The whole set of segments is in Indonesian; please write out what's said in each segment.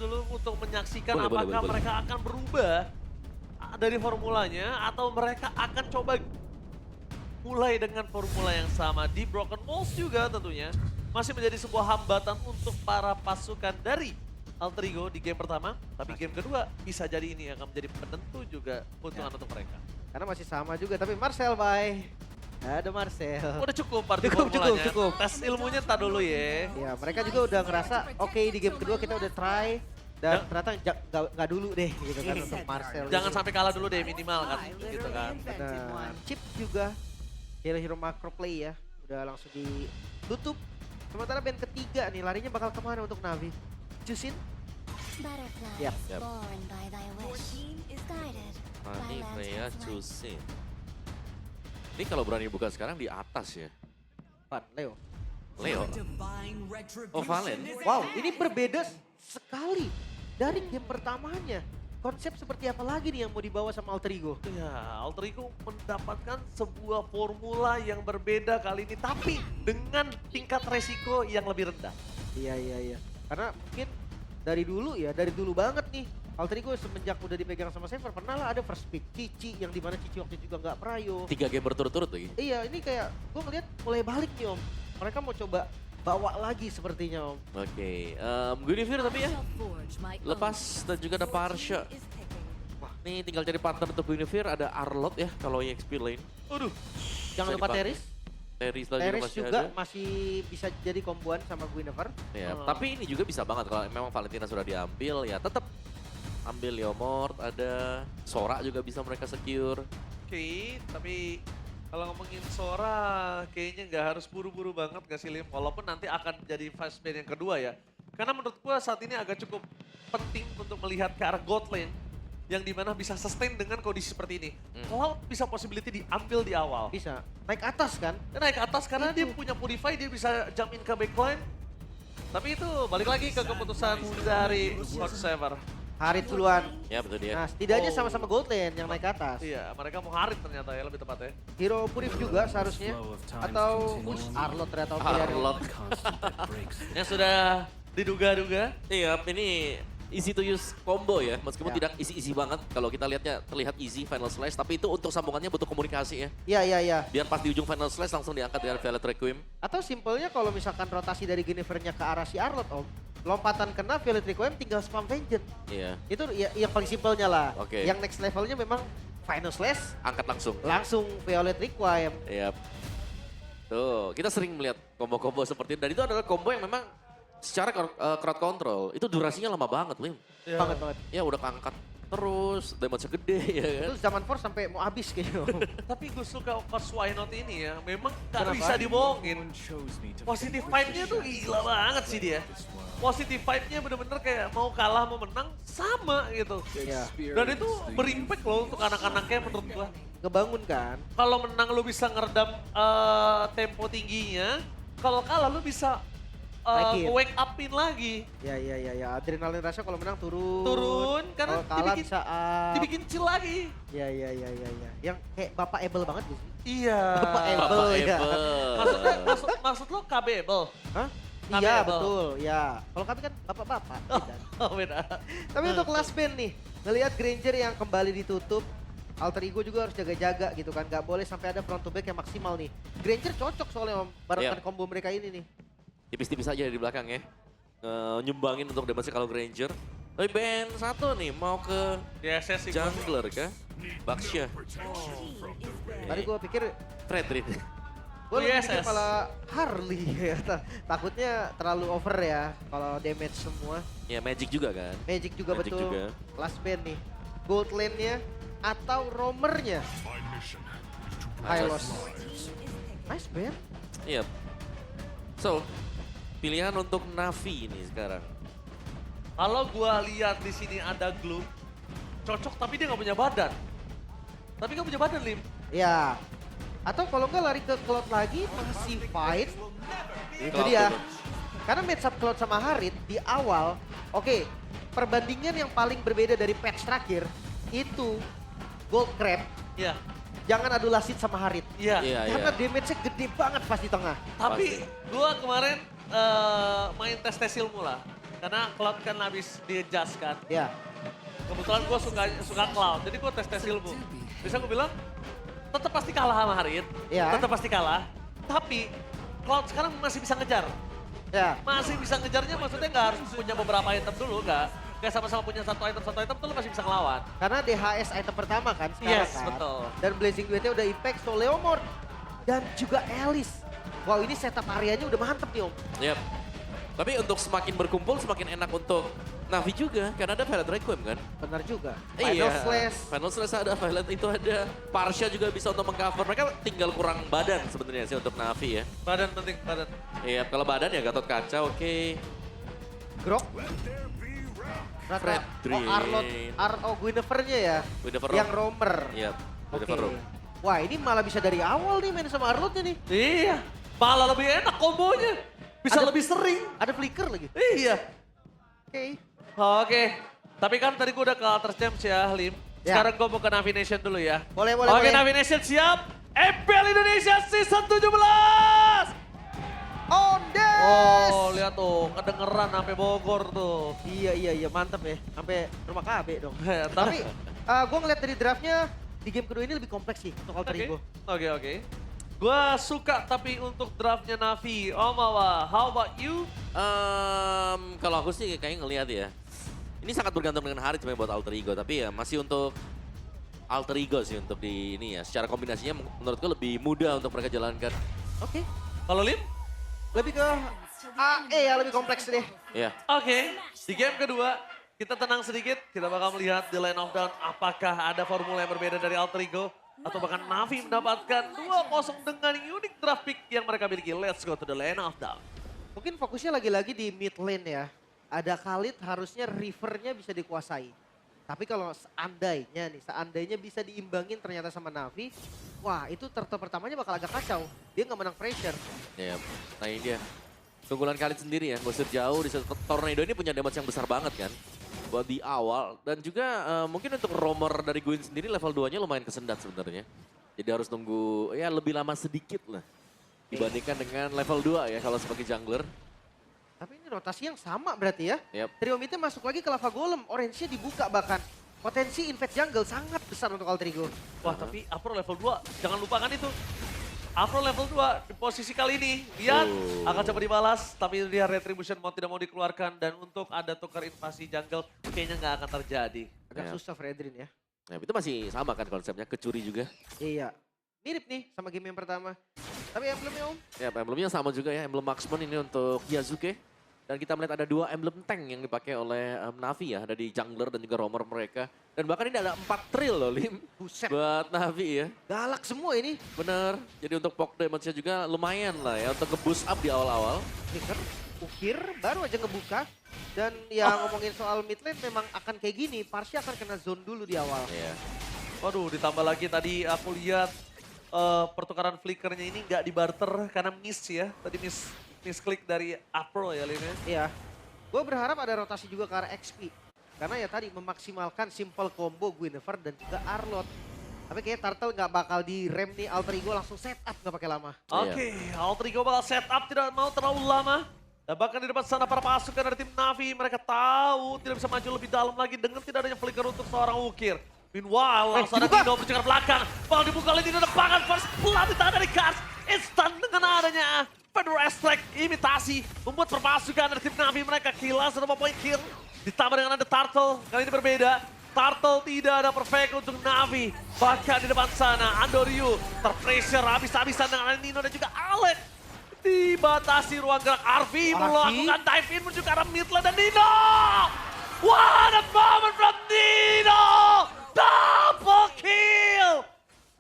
dulu untuk menyaksikan Boleh, boleh, apakah boleh. mereka akan berubah dari formulanya atau mereka akan coba mulai dengan formula yang sama di Broken Walls juga tentunya. Masih menjadi sebuah hambatan untuk para pasukan dari Alter Ego di game pertama. Tapi game kedua bisa jadi ini akan menjadi penentu juga keuntungan untuk mereka. Karena masih sama juga, tapi Marcel bye. Ada Marcel. Udah cukup party Cukup, formulanya. cukup. Tes ilmunya ntar dulu ya. Ya, mereka juga udah ngerasa oke di game kedua kita udah try dan ternyata nggak dulu deh gitu kan untuk Marcel. Jangan sampai kalah dulu deh minimal kan gitu kan. Nah, Chip juga hero-hero macro play ya, udah langsung ditutup. Sementara band ketiga nih larinya bakal kemana untuk Navi? Jusin? Butterflies Yep. Yep. born by thy wish, guided by Mani Freya lantern's light. Chusin. Ini kalau berani buka sekarang di atas ya. Pan, Leo. Leo. Oh Valen. Wow, ini berbeda sekali dari game pertamanya. Konsep seperti apa lagi nih yang mau dibawa sama Alter Ego? Ya, Alter Ego mendapatkan sebuah formula yang berbeda kali ini, tapi dengan tingkat resiko yang lebih rendah. Iya. Karena mungkin dari dulu banget nih. Alter Ego semenjak udah dipegang sama Saver, pernah lah ada first pick Cici yang dimana Cici waktu itu juga nggak prayo. 3 game berturut-turut lagi. Iya, ini kayak gue ngeliat mulai balik nih Om. Mereka mau coba bawa lagi sepertinya Om. Oke, Guinevere tapi ya. Lepas dan juga ada Parsha. Wah, nih tinggal cari partner untuk Guinevere, ada Arlot ya kalau EXP lane. Aduh, Jangan Bisa lupa dipakai. Teris. Teris lagi Teris masih juga ada. masih bisa jadi komboan sama Guinevere. Ya, Oh. tapi ini juga bisa banget kalau memang Valentina sudah diambil ya tetap ambil Leomord, ada Sora juga bisa mereka secure. oke, tapi kalau ngomongin Sora kayaknya nggak harus buru-buru banget gak sih Lim? Walaupun nanti akan jadi fast band yang kedua ya. Karena menurut gua saat ini agak cukup penting untuk melihat ke arah God lane yang dimana bisa sustain dengan kondisi seperti ini. Cloud bisa possibility diambil di awal. Bisa naik atas kan? Dia naik ke atas karena dia punya Purify, dia bisa jump in ke backline. Tapi itu balik lagi ke keputusan dari Sword Saver. Harit duluan. Ya betul dia. Nah, setidaknya Oh. sama-sama gold lane yang naik ke atas. Iya, mereka mau harit ternyata ya lebih tepatnya. Hero Purif juga seharusnya. Atau Arlot ternyata pilihan. Arlot. Yang sudah diduga-duga. Iya, ini easy to use combo ya, meskipun Ya. tidak easy-easy banget. Kalau kita lihatnya terlihat easy Final Slash, tapi itu untuk sambungannya butuh komunikasi ya. Iya. Biar pas di ujung Final Slash langsung diangkat dengan Violet Requiem. Atau simpelnya kalau misalkan rotasi dari Guinevere-nya ke arah si Arlot Om. Lompatan kena Violet Requiem tinggal spam Vengeance. Iya, Itu ya, yang paling simpelnya lah. Oke. Yang next levelnya memang Final Slash angkat langsung. langsung Violet Requiem. Iya. Tuh, kita sering melihat combo-combo seperti itu. Dan itu adalah combo yang memang secara crowd control, itu durasinya lama banget, Lim. Banget. Ya udah keangkat terus, damage-nya gede ya kan. Itu zaman Force sampai mau habis kayaknya. Om. Tapi gue suka Force Why Not ini ya, memang gak Kenapa? bisa dibohongin. Positive vibe-nya tuh gila banget sih dia. Positive vibe-nya bener-bener kayak mau kalah mau menang sama gitu. Iya. Dan itu berimpact loh untuk anak-anaknya menurut gua. Ngebangun kan. Kalau menang lu bisa ngeredam tempo tingginya, kalau kalah lu bisa Naikin. wake upin lagi. Ya. Adrenalin rasanya kalau menang turun. Turun, karena kalau kalah dibikin- bisa up. Dibikin chill lagi. Ya. Yang kayak Bapak Ebel banget gitu. Iya. Bapak Ebel. Bapak ya. Ebel. Maksud lo kabel? Hah? Kami Iya Ebel. betul, ya. Kalau kami kan bapak-bapak. beda. Oh beda. Tapi untuk last band nih, ngelihat Granger yang kembali ditutup, Alter Ego juga harus jaga-jaga gitu kan. Gak boleh sampai ada front to back yang maksimal nih. Granger cocok soalnya Om, barengan Iya. combo mereka ini nih. Tipis-tipis aja di belakang ya. Nyumbangin untuk damage kalau Granger. Tapi band satu nih mau ke DSS sih gua. jungler kah? Baksha. Tadi gue pikir, Fredrin. gue lebih Yes, pikir yes. malah Harley ya. Takutnya terlalu over ya kalau damage semua. Ya Magic juga kan. Magic juga Magic betul. juga. Last band nih. Gold lane-nya atau roamer-nya. Hylos. Nice band. Iya. So, pilihan untuk Navi ini sekarang. Kalau gua lihat di sini ada glue, cocok tapi dia nggak punya badan. Tapi nggak punya badan, Lim. Ya. Atau kalau nggak lari ke Cloud lagi masih fight. Itu Cloud dia. dulu. Karena match up Cloud sama Harit di awal, oke, perbandingan yang paling berbeda dari patch terakhir itu Gold Crab, Iya. jangan adu lasit sama Harit. Iya. Iya, Karena iya. damage-nya gede banget pas di tengah. Tapi gua kemarin main tes ilmu lah. Karena Cloud kan habis di-adjust kan. Ya, Kebetulan gue suka Cloud, jadi gue tes ilmu. Bisa gue bilang, tetap pasti kalah sama Harit. Iya. Tetap pasti kalah. Tapi Cloud sekarang masih bisa ngejar. ya. Masih bisa ngejarnya maksudnya nggak harus punya beberapa item dulu, nggak. Kayak sama-sama punya satu item tuh lu masih bisa ngelawan. Karena DHS item pertama kan sekarang Yes, kan. betul. Dan Blazing Duetnya udah impact, so Leomord dan juga Alice. Wow, ini setup areanya udah mantep nih Om. Yap. Tapi untuk semakin berkumpul semakin enak untuk Navi juga, karena ada Violet Requiem kan? Benar juga. Iya, Final Slash. Final Slash ada, Violet itu ada. Parsha juga bisa untuk mengcover. Mereka tinggal kurang badan sebenarnya sih untuk Navi ya. Badan penting, badan. Iya, kalau badan ya Gatot Kaca oke. Grok. Rata. Fredrin. Oh, Arlot. Guinevere-nya ya. Guinevere Yang Roam. roamer. Iya, Oke. Guinevere Roam. Wah, ini malah bisa dari awal nih main sama Arlotnya nih. Iya, malah lebih enak kombonya. Bisa Ada- lebih sering. Ada flicker lagi. Iya. Oke. Oke, tapi kan tadi gue udah ke Alter Champs ya, Lim. Ya. Sekarang gue mau ke Navi Nation dulu ya. Boleh, boleh, Oke, boleh. Navi Nation siap. MPL Indonesia Season 17! On this! Oh, lihat tuh, kedengeran sampai Bogor tuh. Iya, mantep ya. Sampai rumah KB dong. Tapi, Tapi gue ngeliat dari draftnya di game kedua ini lebih kompleks sih untuk Alter Ego. Oke. Gue suka tapi untuk draftnya Navi. Om Awa, how about you? Kalau aku sih kayaknya ngelihat ya. Ini sangat bergantung dengan Harit cuma buat Alter Ego, tapi ya masih untuk Alter Ego sih untuk di ini ya. Secara kombinasinya menurutku lebih mudah untuk mereka jalankan. Oke. Kalau Lim? Lebih ke AE ya, lebih kompleks deh. Ya. Oke, di game kedua kita tenang sedikit. Kita bakal melihat di Lane of Dawn apakah ada formula yang berbeda dari Alter Ego. Atau bahkan Navi mendapatkan 2-0 dengan unique draft pick yang mereka miliki. Let's go to the Lane of Dawn. Mungkin fokusnya lagi-lagi di mid lane ya. Ada Khalid harusnya rivernya bisa dikuasai. Tapi kalau seandainya bisa diimbangin ternyata sama Navi. Wah itu turtle pertamanya bakal agak kacau. Dia nggak menang pressure. Ya, nah ini dia. Keunggulan Khalid sendiri ya, gosir jauh di Tornado ini punya damage yang besar banget kan. Buat di awal, dan juga mungkin untuk roamer dari Gwyn sendiri level 2-nya lumayan kesendat sebenarnya. Jadi harus nunggu ya lebih lama sedikit lah. Dibandingkan dengan level 2 ya kalau sebagai jungler. Tapi ini rotasi yang sama berarti ya. Yap. Trio midnya masuk lagi ke lava golem. Orange-nya dibuka bahkan. Potensi invade jungle sangat besar untuk Alter Ego. Wah, tapi Afro level 2, jangan lupakan itu. Afro level 2 di posisi kali ini, lihat akan coba dibalas, tapi dia retribution mau tidak mau dikeluarkan dan untuk ada tukar invasi jungle kayaknya nggak akan terjadi. Agak Ya. susah Fredrin ya. Nah, itu masih sama kan konsepnya, kecuri juga. Iya. Mirip nih sama game yang pertama. Tapi emblemnya Om. Ya, emblemnya sama juga ya, emblem Marksman ini untuk Yazuke. Dan kita melihat ada 2 emblem tank yang dipakai oleh Navi ya, ada di jungler dan juga roamer mereka. Dan bahkan ini ada 4 trill loh, Lim. Buset. Buat Navi ya. Galak semua ini. Bener, jadi untuk poke damage-nya juga lumayan lah ya untuk nge-boost up di awal-awal. Flicker, ukir, baru aja ngebuka. Dan ya ngomongin soal mid lane memang akan kayak gini. Parsha akan kena zone dulu di awal. Iya. Waduh, ditambah lagi tadi aku lihat pertukaran flickernya ini nggak dibarter karena miss ya. Tadi misklik dari Afro ya Lim ya. Iya. Gue berharap ada rotasi juga ke arah XP. Karena ya tadi memaksimalkan simple combo Guinevere dan juga Arlot. Tapi kayaknya Turtle nggak bakal direm nih, Alter Ego langsung set up nggak pakai lama. Oke, Alter Ego bakal set up tidak mau terlalu lama. Dan bahkan di depan sana para pasukan dari tim Navi, mereka tahu tidak bisa maju lebih dalam lagi dengan tidak adanya flicker untuk seorang ukir. Meanwhile, langsung ada dibuka. Dino berjalan ke belakang. Bakal dibuka oleh Dino depankan first blood di tangan dari Kars. Instant dengan adanya Federal Extract imitasi. Membuat perpasukan dari tim Navi mereka kill, 1 point kill. Ditambah dengan ada Turtle, kali ini berbeda. Turtle tidak ada perfect untuk Navi. Bahkan di depan sana, Andoryu terpressure habis-habisan dengan Nino dan juga Alec. Dibatasi ruang gerak Arvi melakukan dive in menuju ke arah mid lane dan Nino. What a moment from Nino! Double kill!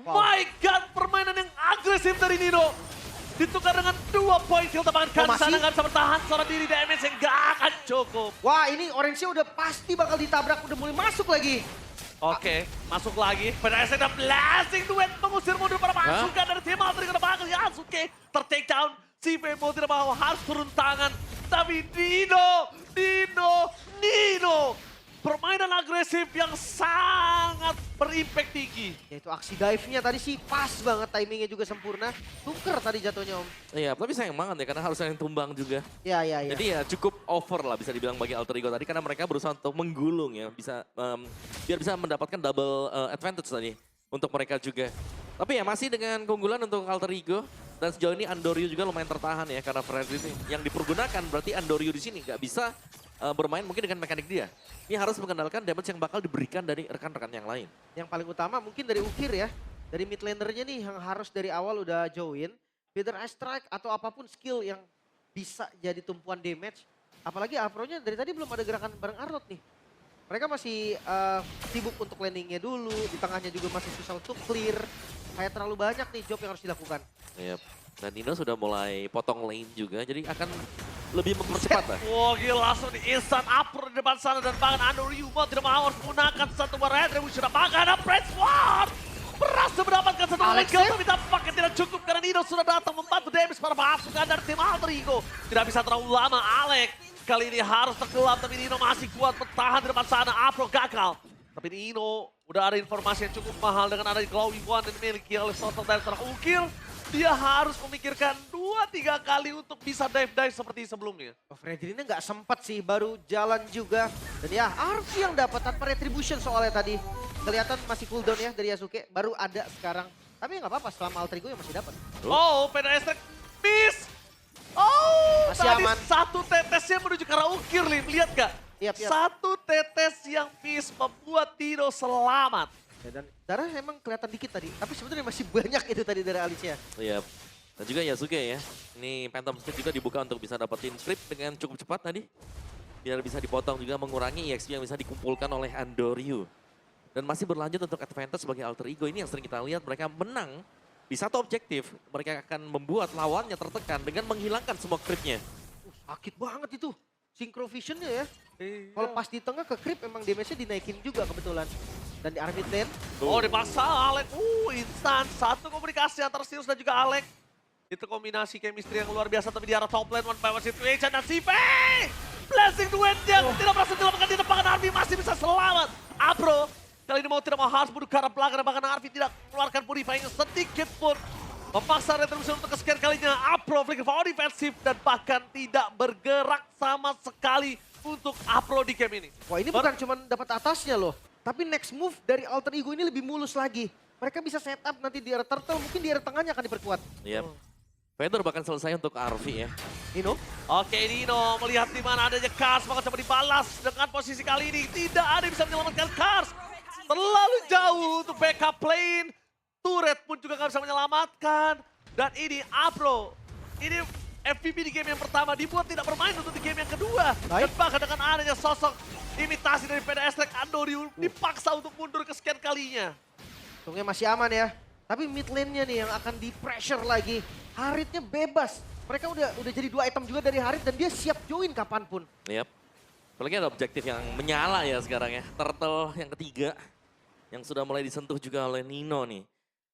My God, permainan yang agresif dari Nino. Ditukar dengan 2 point kill teman kan masih? sana nggak bisa bertahan seorang diri damage yang gak akan cukup. Wah ini orange-nya udah pasti bakal ditabrak, udah mulai masuk lagi. Oke, masuk lagi. PDS ada blasting duet mengusir mundur para pasukan dari tim Alter Ego bakal Yasuke ter-take down. Si Bemo tidak mau harus turun tangan. Tapi Nino. Permainan agresif yang sangat berimpact tinggi. Yaitu aksi dive-nya tadi sih pas banget, timingnya juga sempurna. Tuker tadi jatuhnya Om. Iya, tapi sayang banget ya karena harus yang tumbang juga. Ya. Jadi ya cukup over lah bisa dibilang bagi Alter Ego tadi karena mereka berusaha untuk menggulung ya, bisa biar bisa mendapatkan double advantage tadi untuk mereka juga. Tapi ya masih dengan keunggulan untuk Alter Ego dan sejauh ini Andoryu juga lumayan tertahan ya karena Freddy ini yang dipergunakan berarti Andoryu di sini nggak bisa bermain mungkin dengan mekanik dia. Ini harus mengandalkan damage yang bakal diberikan dari rekan-rekan yang lain. Yang paling utama mungkin dari Ukir ya. Dari mid lanernya nih yang harus dari awal udah join. Whether ice strike atau apapun skill yang bisa jadi tumpuan damage. Apalagi Afro-nya dari tadi belum ada gerakan bareng Arlot nih. Mereka masih sibuk untuk landingnya dulu. Di tengahnya juga masih susah untuk clear. Kayak terlalu banyak nih job yang harus dilakukan. Yep. Dan Nino sudah mulai potong lane juga jadi akan lebih mempercepat lah. Wah gila langsung di instant upper di depan sana dan bahkan Andoryu mau tidak mau harus menggunakan satu retribution. Maka ada Press One berhasil mendapatkan satu Alex legal tapi tampaknya tidak cukup karena Nino sudah datang membantu damage para pasukan dari tim Alter Ego. Tidak bisa terlalu lama Alex. Kali ini harus tenggelam tapi Nino masih kuat bertahan di depan sana. Afro gagal. Tapi Nino udah ada informasi yang cukup mahal dengan ada Glowing One yang dimiliki oleh Soto dari seorang Ukir. Dia harus memikirkan 2-3 kali untuk bisa dive-dive seperti sebelumnya. Oh, Freddy ini nggak sempat sih, baru jalan juga. Dan ya Arfi yang dapat tanpa retribution soalnya tadi. Kelihatan masih cooldown ya dari Yasuke, baru ada sekarang. Tapi nggak apa-apa selama Alter Ego yang masih dapat. Oh, PDS miss! Oh, Masih tadi aman. satu tetesnya menuju ke arah Ukir, Lim. Lihat gak? Yap. Satu tetes yang miss membuat Dino selamat. Ya, dan darah emang kelihatan dikit tadi, tapi sebenarnya masih banyak itu tadi dari Alicia. Iya. Dan juga Yasuke ya. Ini Phantom Stick juga dibuka untuk bisa dapetin creep dengan cukup cepat tadi. Biar bisa dipotong juga mengurangi EXP yang bisa dikumpulkan oleh Andoryu. Dan masih berlanjut untuk advantage sebagai Alter Ego. Ini yang sering kita lihat mereka menang di satu objektif. Mereka akan membuat lawannya tertekan dengan menghilangkan semua creepnya. Sakit banget itu. Synchro visionnya ya. Kalau pas di tengah ke creep emang damage-nya dinaikin juga kebetulan. Dan di arah mid lane, Oh, dipaksa Alek. Instan. Satu komunikasi antara Sirius dan juga Alek. Itu kombinasi chemistry yang luar biasa tapi di arah top lane one by one situation dan Sive. Blessing duetnya tidak berhasil dilakukan di depan Arvi masih bisa selamat. Abro kali ini mau tidak mau harus bunuh ke arah belakang dan bahkan Arvi tidak mengeluarkan purifying sedikit pun. Memaksa retribution untuk kesekian kalinya. Apro flicker for defensif dan bahkan tidak bergerak sama sekali untuk Apro di game ini. wah ini bukan cuma dapat atasnya loh. Tapi next move dari Alter Ego ini lebih mulus lagi. Mereka bisa setup nanti di arah turtle, mungkin di arah tengahnya akan diperkuat. Yep. Fedor bahkan selesai untuk Arvi ya. Nino, Oke, Nino melihat di mana adanya Kars, maka coba dibalas dengan posisi kali ini. Tidak ada yang bisa menyelamatkan Kars. Terlalu jauh untuk backup lane. Turret pun juga nggak bisa menyelamatkan. Dan ini Apro, ini FPP di game yang pertama dibuat tidak bermain untuk di game yang kedua. Baik. Dan bahkan dengan adanya sosok imitasi dari PDS like Andoryu dipaksa untuk mundur kesekian kalinya. untungnya masih aman ya. Tapi mid lane-nya nih yang akan di pressure lagi. Haritnya bebas. Mereka udah jadi 2 item juga dari Harit dan dia siap join kapanpun. Yep. Apalagi ada objektif yang menyala ya sekarang ya. Turtle yang ketiga. Yang sudah mulai disentuh juga oleh Nino nih.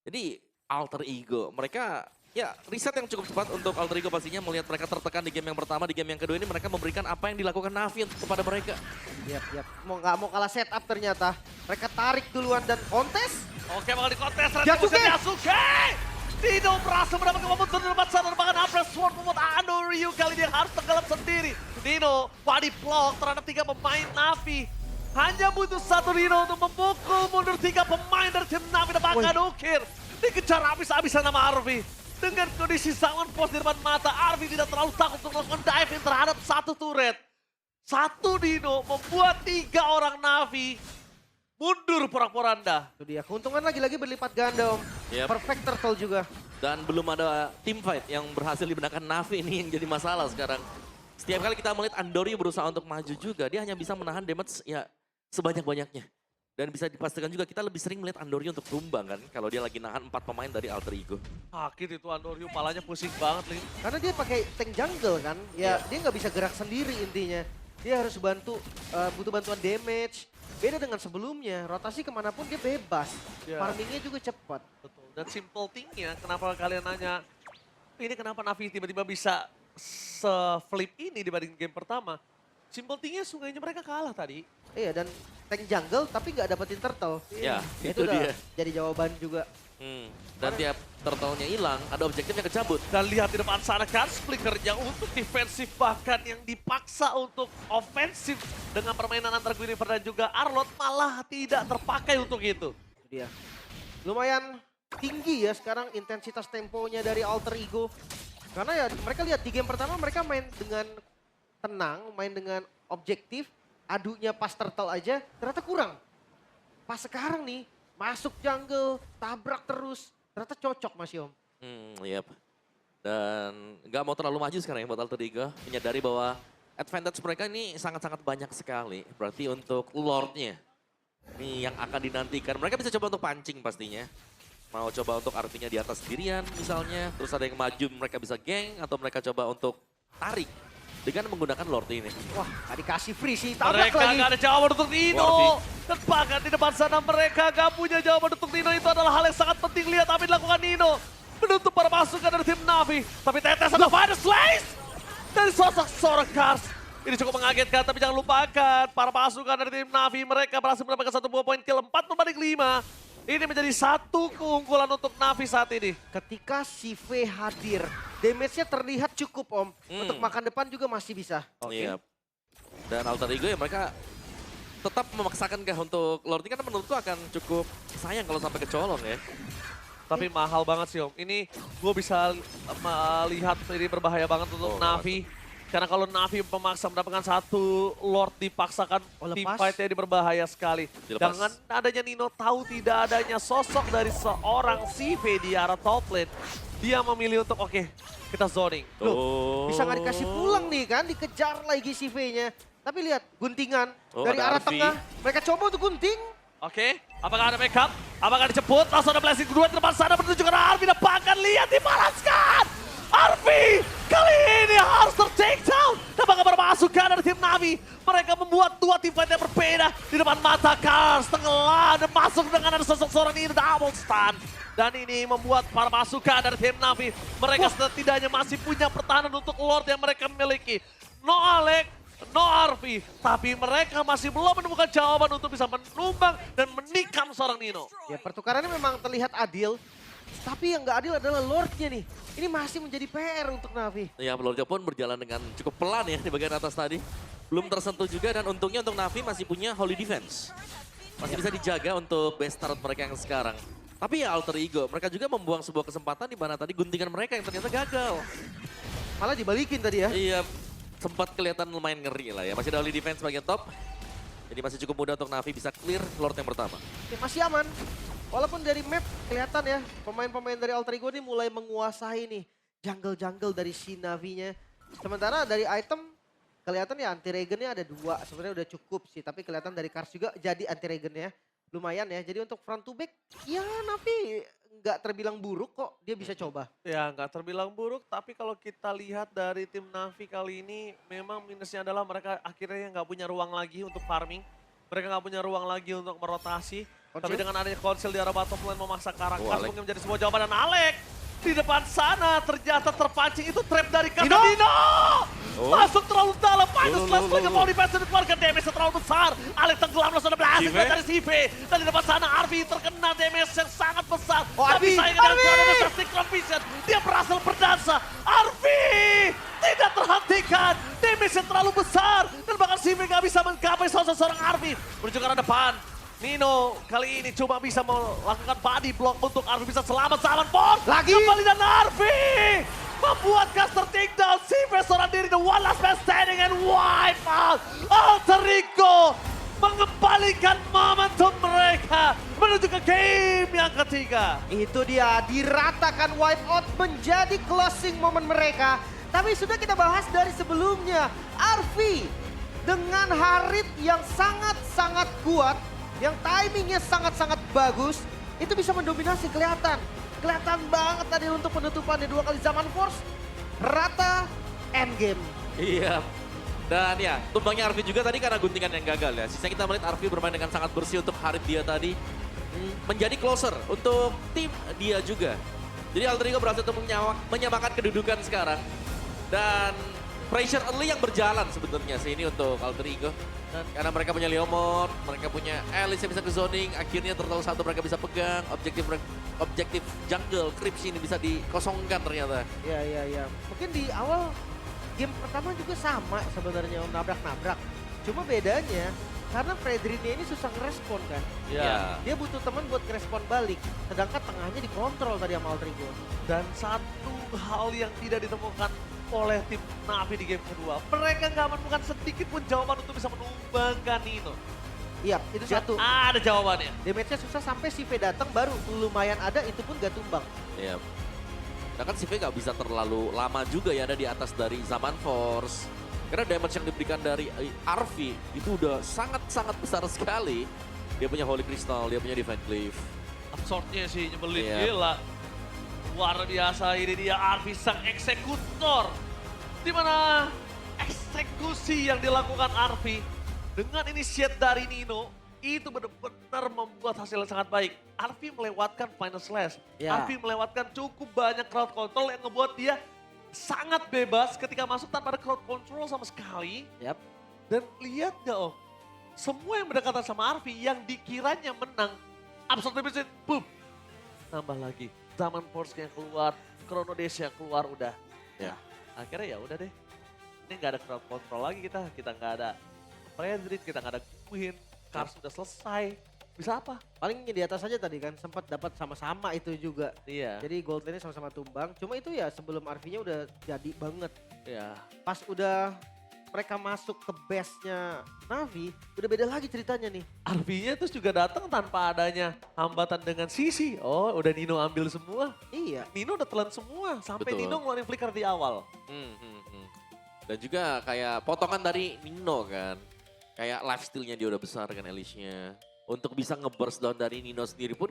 Jadi Alter Ego. Mereka ya riset yang cukup cepat untuk Alter Ego pastinya. Melihat mereka tertekan di game yang pertama. Di game yang kedua ini mereka memberikan apa yang dilakukan Navi kepada mereka. Yap. Nggak mau kalah setup ternyata. Mereka tarik duluan dan kontes. Oke, bakal dikontes. Yasuke! Yasuke! Dino berhasil mendapatkan momentum di depan sana. Bahkan Apres Sword membuat Andoryu kali ini harus tenggelam sendiri. Dino, body block terhadap 3 pemain Navi. Hanya butuh 1 Dino untuk memukul mundur 3 pemain dari tim Navi dan bahkan Ukir. Dikejar habis-habisan sama Arvi. Dengan kondisi Salmon Post di depan mata, Arvi tidak terlalu takut untuk melakukan diving terhadap 1 turret. 1 Dino membuat 3 orang Navi mundur porak-poranda. Itu dia, keuntungan lagi-lagi berlipat ganda Om. Yep. Perfect turtle juga. Dan belum ada team fight yang berhasil dimenangkan Navi ini yang jadi masalah sekarang. Setiap kali kita melihat Andoryu berusaha untuk maju juga, dia hanya bisa menahan damage ya sebanyak-banyaknya. Dan bisa dipastikan juga kita lebih sering melihat Andoryu untuk tumbang kan, kalau dia lagi nahan 4 pemain dari Alter Ego. Sakit itu Andoryu, palanya pusing banget, Lim. Karena dia pakai tank jungle kan, ya dia nggak bisa gerak sendiri intinya. Dia harus butuh bantuan damage. Beda dengan sebelumnya, rotasi kemanapun dia bebas. Ya. Farmingnya juga cepat. Betul. Dan simple thing-nya, kenapa kalian nanya, ini kenapa Navi tiba-tiba bisa se-flip ini dibanding game pertama? Simple thing-nya sungainya mereka kalah tadi. Iya, dan tank jungle tapi nggak dapetin turtle. Ya, Itu itu udah dia. jadi jawaban juga. Dan tiap turtle-nya hilang, ada objektifnya kecabut. Dan lihat di depan sana kan flickernya untuk defensif bahkan yang dipaksa untuk ofensif dengan permainan antara Guinevere dan juga Arlott malah tidak terpakai untuk itu. Itu dia. Lumayan tinggi ya sekarang intensitas temponya dari Alter Ego. Karena ya mereka lihat di game pertama mereka main dengan tenang, main dengan objektif. Adunya pas turtle aja ternyata kurang. Pas sekarang nih masuk jungle, tabrak terus. Ternyata cocok Mas Yom. Yep. Dan nggak mau terlalu maju sekarang ya buat Alter Ego. Menyadari bahwa advantage mereka ini sangat-sangat banyak sekali. Berarti untuk Lord-nya ini yang akan dinantikan. Mereka bisa coba untuk pancing pastinya. Mau coba untuk artinya di atas sendirian misalnya. Terus ada yang maju mereka bisa geng atau mereka coba untuk tarik dengan menggunakan Lord ini. Wah, gak dikasih free sih, tabrak Mereka lagi. gak ada jawaban untuk Nino. Dan bahkan di depan sana mereka gak punya jawaban untuk Nino. Itu adalah hal yang sangat penting. Lihat apa yang dilakukan Nino. Menutup para pasukan dari tim Navi. Tapi tetes ada Final Slice dari sosok seorang Kars. Ini cukup mengagetkan, tapi jangan lupakan para pasukan dari tim Navi. Mereka berhasil mendapatkan 1 buah poin kill 4/5. Ini menjadi satu keunggulan untuk Navi saat ini. Ketika si V hadir, damage-nya terlihat cukup Om. Untuk makan depan juga masih bisa. Iya. Dan Alter Ego ya mereka tetap memaksakan kah untuk Lord ini, karena menurutku akan cukup sayang kalau sampai kecolong ya. Tapi mahal banget sih Om. Ini gue bisa melihat ini berbahaya banget untuk Navi. Karena kalau Navi memaksa mendapatkan 1 Lord dipaksakan, team lepas. fight-nya ini berbahaya sekali. Dilepas. Dengan adanya Nino tahu tidak adanya sosok dari seorang CV di arah top lane. Dia memilih untuk oke, kita zoning. Loh, bisa nggak dikasih pulang nih kan, dikejar lagi si V-nya. Tapi lihat, guntingan Oh, dari ada arah Arfi. tengah. Mereka coba untuk gunting. Oke, apakah ada backup? Apakah dijemput? Langsung ada blessing kedua di depan sana menuju ke arah Arfi. Dan bahkan lihat dibalaskan! Arfi kali ini harus ter-take down. Dan bahkan berpasukan dari tim Navi. Mereka membuat 2 tim fight yang berbeda. Di depan mata Kars, tenggelam dan masuk dengan ada sosok seorang ini double stun. Dan ini membuat para pasukan dari tim Navi. Mereka setidaknya masih punya pertahanan untuk Lord yang mereka miliki. No Alec, no Arfi, tapi mereka masih belum menemukan jawaban untuk bisa menumbang dan menikam seorang Nino. Ya pertukarannya memang terlihat adil. Tapi yang nggak adil adalah Lord-nya nih. Ini masih menjadi PR untuk Navi. Ya, Lordnya pun berjalan dengan cukup pelan ya di bagian atas tadi. Belum tersentuh juga dan untungnya untuk Navi masih punya Holy Defense. Masih bisa dijaga untuk best start mereka yang sekarang. Tapi ya Alter Ego, mereka juga membuang sebuah kesempatan di mana tadi guntingan mereka yang ternyata gagal. Malah dibalikin tadi ya. Iya, sempat kelihatan lumayan ngeri lah ya. Masih ada Holy Defense bagian top. Jadi masih cukup mudah untuk Navi bisa clear Lord yang pertama. Ya, masih aman. Walaupun dari map kelihatan ya, pemain-pemain dari Alter Ego ini mulai menguasai nih jungle-jungle dari si Navi-nya. Sementara dari item kelihatan ya anti-regen-nya ada 2. Sebenarnya udah cukup sih, tapi kelihatan dari Kars juga jadi anti-regen-nya. Lumayan ya, jadi untuk front to back ya Navi nggak terbilang buruk kok, dia bisa coba. Ya nggak terbilang buruk, tapi kalau kita lihat dari tim Navi kali ini memang minusnya adalah mereka akhirnya nggak punya ruang lagi untuk farming. Mereka nggak punya ruang lagi untuk merotasi. Tapi dengan adanya konsil di arah bottom lane memaksa Karakas Alec. mungkin menjadi sebuah jawaban. Dan Alec di depan sana ternyata terpancing itu trap dari Kars. Nino! Nino! Masuk terlalu dalam, Final Loh, Slash loh, mereka loh. mau defense dan keluarga damage terlalu besar. Alec tenggelam langsung ada blast Sive. dari CV. Dan di depan sana Arfi terkena damage yang sangat besar. Oh, Tapi Arfi! sayangnya Arfi! dengan ada Cyclone Vision, dia berhasil berdansa. Arfi tidak terhentikan, damage yang terlalu besar. Dan bahkan CV gak bisa menggapai sosok seorang Arfi. Menuju ke arah depan. Nino kali ini cuma bisa melakukan body block untuk Arfi bisa selamat. Salman Force Lagi. kembali dan Arfi membuat caster takedown. CV seorang diri, the one last man standing and wipe out. Alter Ego mengembalikan momentum mereka menuju ke game yang ketiga. Itu dia, diratakan wipe out menjadi closing moment mereka. Tapi sudah kita bahas dari sebelumnya, Arfi dengan Harit yang sangat-sangat kuat, yang timingnya sangat-sangat bagus, itu bisa mendominasi, kelihatan. Kelihatan banget tadi untuk penutupannya 2 kali zaman force, rata, endgame. Iya. Dan ya, tumbangnya Arfi juga tadi karena guntingan yang gagal ya. Sisa kita melihat Arfi bermain dengan sangat bersih untuk Harit dia tadi. Menjadi closer untuk tim dia juga. Jadi Alter Ego berhasil untuk menyamakan kedudukan sekarang. Dan pressure early yang berjalan sebenarnya sih ini untuk Alter Ego. Dan Karena mereka punya Leomord, mereka punya Alice yang bisa ke zoning, akhirnya Turtle 1 mereka bisa pegang, objektif jungle, Crips ini bisa dikosongkan ternyata. Iya. Mungkin di awal game pertama juga sama sebenarnya nabrak-nabrak. Cuma bedanya karena Fredrinnya ini susah ngerespon kan. ya. Dia butuh teman buat ngerespon balik. Sedangkan tengahnya dikontrol tadi sama Aldrigo. Dan satu hal yang tidak ditemukan oleh tim Navi di game kedua. Mereka nggak menemukan sedikit pun jawaban untuk bisa menumbangkan Nino. Iya, itu Gak satu. ada jawabannya. Damage-nya susah sampai si V datang baru lumayan ada, itu pun gak tumbang. Iya. Nah kan si V nggak bisa terlalu lama juga ya ada di atas dari Zaman Force. Karena damage yang diberikan dari Arvi itu udah sangat-sangat besar sekali. Dia punya Holy Crystal, dia punya Divine Cleave. Absordnya sih nyebelin, Iya. gila. Luar biasa, ini dia Arvi sang eksekutor. Dimana eksekusi yang dilakukan Arvi dengan initiate dari Nino itu benar-benar membuat hasil yang sangat baik. Arvi melewatkan final slash. Ya. Arvi melewatkan cukup banyak crowd control yang ngebuat dia sangat bebas ketika masuk tanpa ada crowd control sama sekali. Yap. Dan lihat gak Om, semua yang berdekatan sama Arvi yang dikiranya menang, Absorb Deficit, boom, nambah lagi. Zaman Force yang keluar, Chrono Dash yang keluar udah. Ya. Akhirnya ya udah deh, ini gak ada crowd control lagi kita gak ada Fredrin, kita gak ada Queen, Kars sudah selesai. Bisa apa? Paling di atas aja tadi kan sempat dapat sama-sama itu juga. Iya, Jadi gold lane sama-sama tumbang. Cuma itu ya sebelum RV-nya udah jadi banget. iya. Pas udah mereka masuk ke base-nya Navi, udah beda lagi ceritanya nih. Arvinya terus juga datang tanpa adanya hambatan dengan Sisi. Oh udah Nino ambil semua. Iya. Nino udah telan semua, sampai Betul. Nino ngeluarin flicker di awal. Dan juga kayak potongan dari Nino kan. Kayak lifesteal-nya dia udah besar kan Alice-nya. Untuk bisa nge-burst down dari Nino sendiri pun